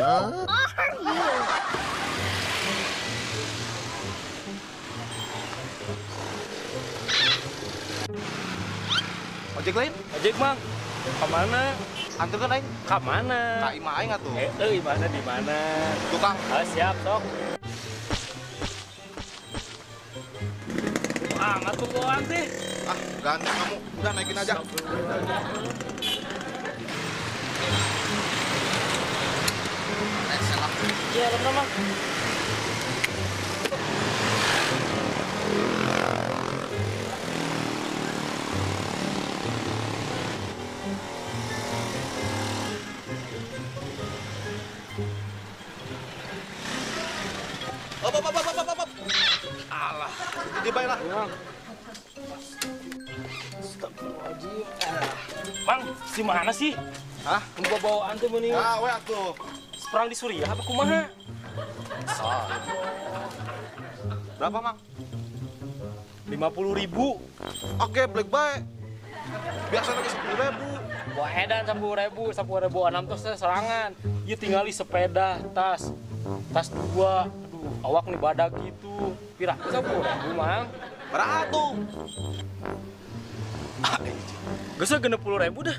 Ojek lain? Ojek, Mang. Kemana? Anterin aing. Kemana? Ka imah aing atuh. Imahna di mana? Tuh, Kang. Siap, sok. Amat tuh bawaan sih. Ah, ganteng kamu. Udah naikin aja. Salah. Iya, bener, Mang. Op. Alah, dibayar lah. Astagfirullahaladzim. Mang, si mana sih? Hah? Bawa bawaan tuh mending. Ah, we atuh. Perang di Suriah apa kumaha? Berapa, Mang? 50.000. Oke, black bae. Biasa lagi 10.000. Wah edan 10.000 terus serangan. Ieu tinggali sepeda, tas 2. Aduh, awak nih badak gitu. Pira 10.000, Mang. Beratu. Geus 60.000 dah.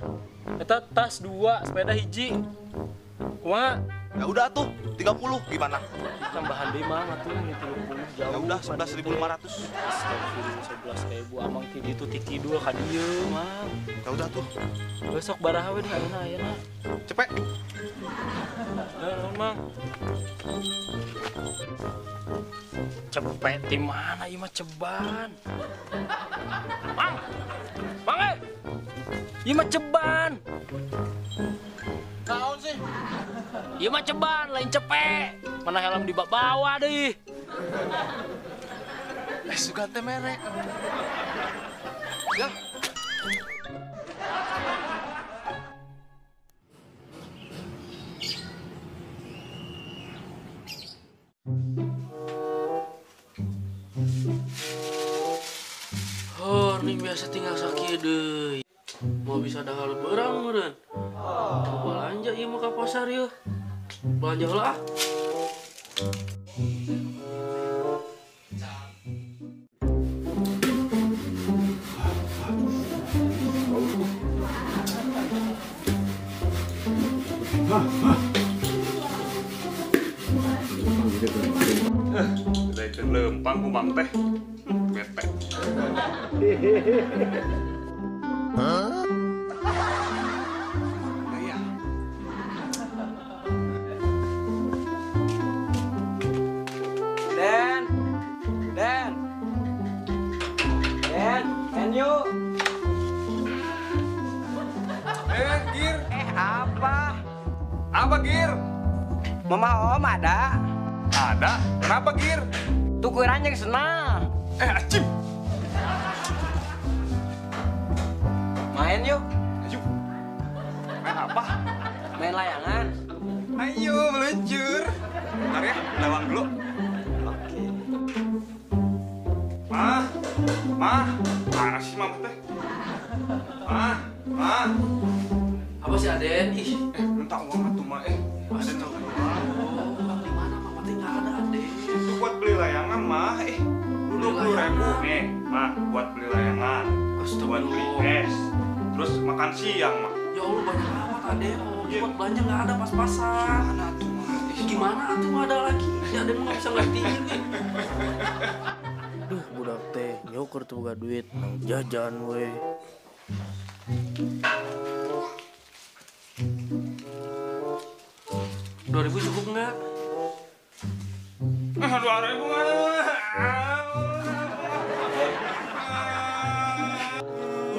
Eta tas 2, sepeda hiji. Kumaha? Ya udah tuh, 30 gimana? Tambahan deui Mang atuh nya 30 jauh. Ya udah 11.500. Astagfirullah 11.000 amang ti ditu ti kidul ka dieu, Mang. Ya udah tuh. Besok baraha we dah ayeuna. Cepet. Mang. Cepet di mana ieu mah ceban? Mang. Mang eh. Ieu mah ceban. Naon sih? Ieu mah ceban lain cepet. Mana helm di bawah deui. Sugan teh merek. Ya. Ning biasa tinggal sakit deui. Mau bisa dahal berang meureun. Belanja ieu mah ka pasar yeuh. Belanja heula ah. Udah ikut lempang kumang teh. Bete. Iya. Den yuk. Gir. Apa? Apa, Gir? Mama Om ada? Ada. Kenapa, Gir? Tukuran yang senang. Acim. Main yuk. Ayo. Main apa? Main layangan. Ayo, meluncur. Bentar ya, lewang dulu. Oke. Mah, mana sih mama teh? Mah. Apa sih Aden? Ih, Minta uang atuh mah ada tahu. di mana mama teh enggak ada Aden. Itu buat beli layangan mah, 20.000 nih, mah buat beli layangan, buat beli es, terus makan siang mah. Ya Allah banyak amat Aden. Oh, buat belanja enggak ada pas-pasan. Mana tuh mah? Gimana atuh nggak ada lagi? Si Aden mah nggak bisa ngertiin nih. Duh, budak teh nyoker tuh gak duit, nang jajan we. Rp2.000 cukup nggak? 2.000 mah.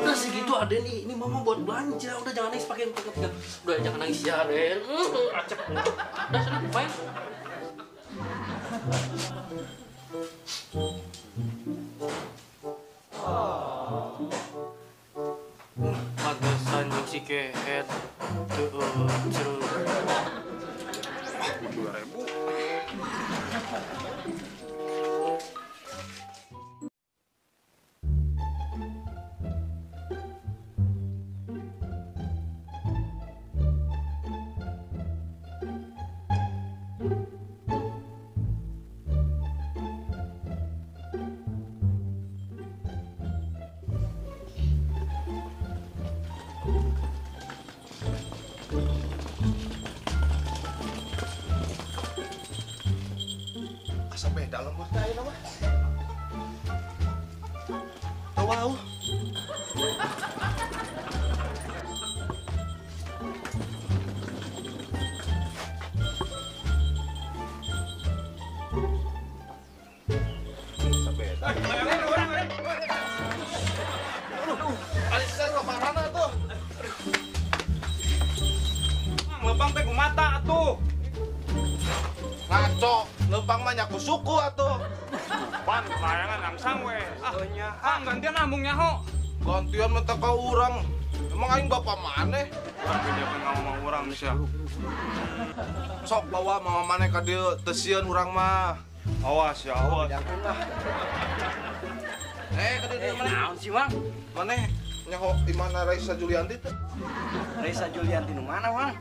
Udah segitu Aden nih, ini mama buat belanja. Udah jangan nangis pakai pegang. Udah jangan nangis ya Aden. Acep. Udah sana, main. Magasan yang si kehet. Tuh, 2.000. asa beda lembut teh ayeuna mah. Wow. Lebang teh kumata atuh. Ngaco, lempang mah nyaku suku atuh. Pan layangan langsang we. Gantian ambung nyaho. Gantian mentek ka urang. Emang aing bapak maneh? Tapi dia ngomong urang sia. Sok bawa mama maneh ka dieu teu sieun urang mah. Awas ya, awas. Ka dieu maneh. Naon sih, Mang? Maneh nyaho Imana Raisa Julianti teh. Raisa Julianti nu mana, Mang?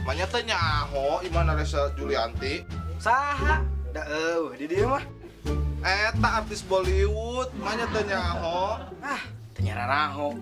Manya teh nyaho Imana Raisa Julianti. Saha? Da di dieu mah. Eta artis Bollywood, manya teh nyaho. Ah, teu nyararaho.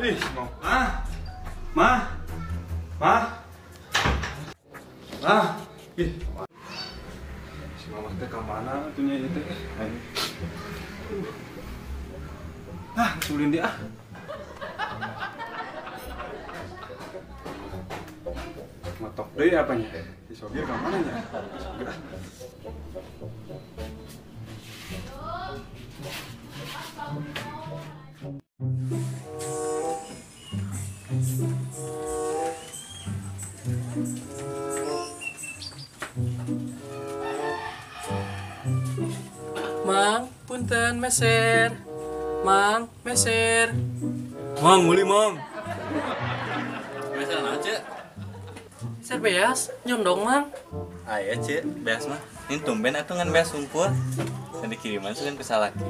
Ih, Ma. Ih. Si Mama teh ka mana tuh nya teh? Sulin dia ah. Matok deui apanya? Si Sogir ka mana nya? Sogir ah. Mang, punten meser. Mang, meser. Mang, muli Mang. Meser aja. Meser beas, nyondong Mang. Aya cek, beas mah. Ini tumben atuh ngan beas sumpul. Can dikiriman sugan ke salaki.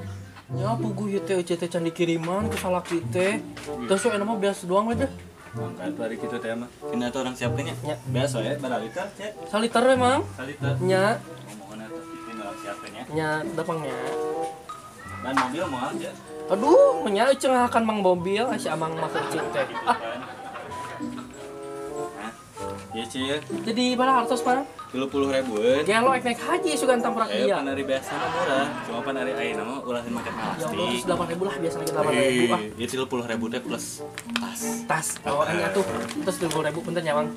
Ya puguh ieu teh can dikiriman ke salaki teh. Terus enak mah beas doang aja. Mangkat bari kitu teh mah. Kina tuh orang siapkeun nya. Nya. Beas we baraliter cek. Saliter we Mang. Saliter. Nya, Ngomongan atuh kina orang siapkeun nya. nya dapangnya. Ban mobil moal aja. Aduh, nya cenah akan Mang mobil si Amang mah kecil teh. Ah, Iya cek. jadi bala hartos Mang? 30.000-eun. Gelo naik haji sugan tamprak dia. Panari biasa mah murah. Cuma panari ayeuna mah ulah makan Ya Allah, plastik. 8.000 lah biasa lagi 8.000 ah. Ieu 30.000 teh plus tas. Tas bawaannya tuh terus 20.000 punten ya Mang.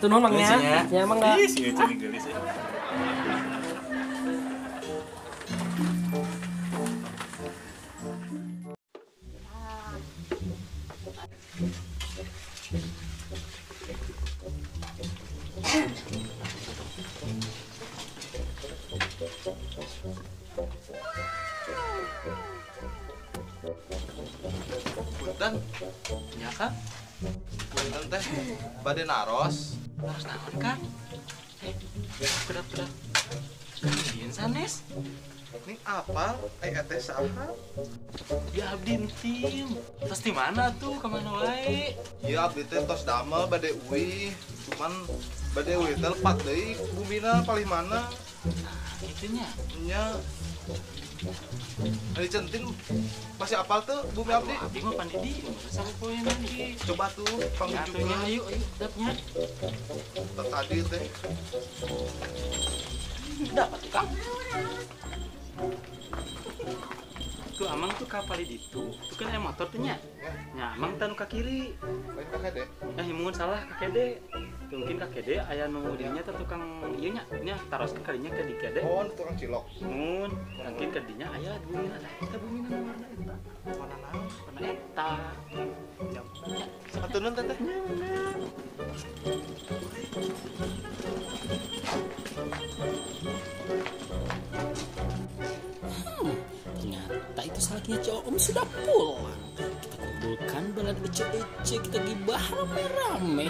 Tuh nuhun Mang ya. Ya Mang enggak. Ih, si Ucin gelis ya. Punten, Ya kan? punten teh bade naros. Harus naon kan? Berat. Kalian sanes? Ini apa? Teh saha? Ya abdi tim. Terus di mana tuh? Kemana wae? Iya abdi teh tos damel bade uwi. Cuman bade uwi teh lepat deui bumina paling mana? Itunya. Nya. Dari centin masih apal tuh Bumi Abdi? Abdi mah pandidi, sama poin nanti. Coba tuh panggil juga. Nyatunya ayo dapnya. Tadi teh. Dapat Kang. Tuh amang tuh kapal di itu. Tuh kan aya motor tuh nya. Nya amang tanu ka kiri. Lain kakek deh. Mun salah ka kede. Mungkin ka kede aya nu dinya teh tukang ieu nya taroskeun kadinya ke di kede. Oh, tukang cilok. Mun mungkin ke dinya aya bumina ada eta bumina warna eta. Mana naon? Warna eta. Jam. Satunun teh. Ternyata itu salahnya cowok Om sudah pulang. Kita kumpulkan balad ece-ece, kita gibah rame-rame.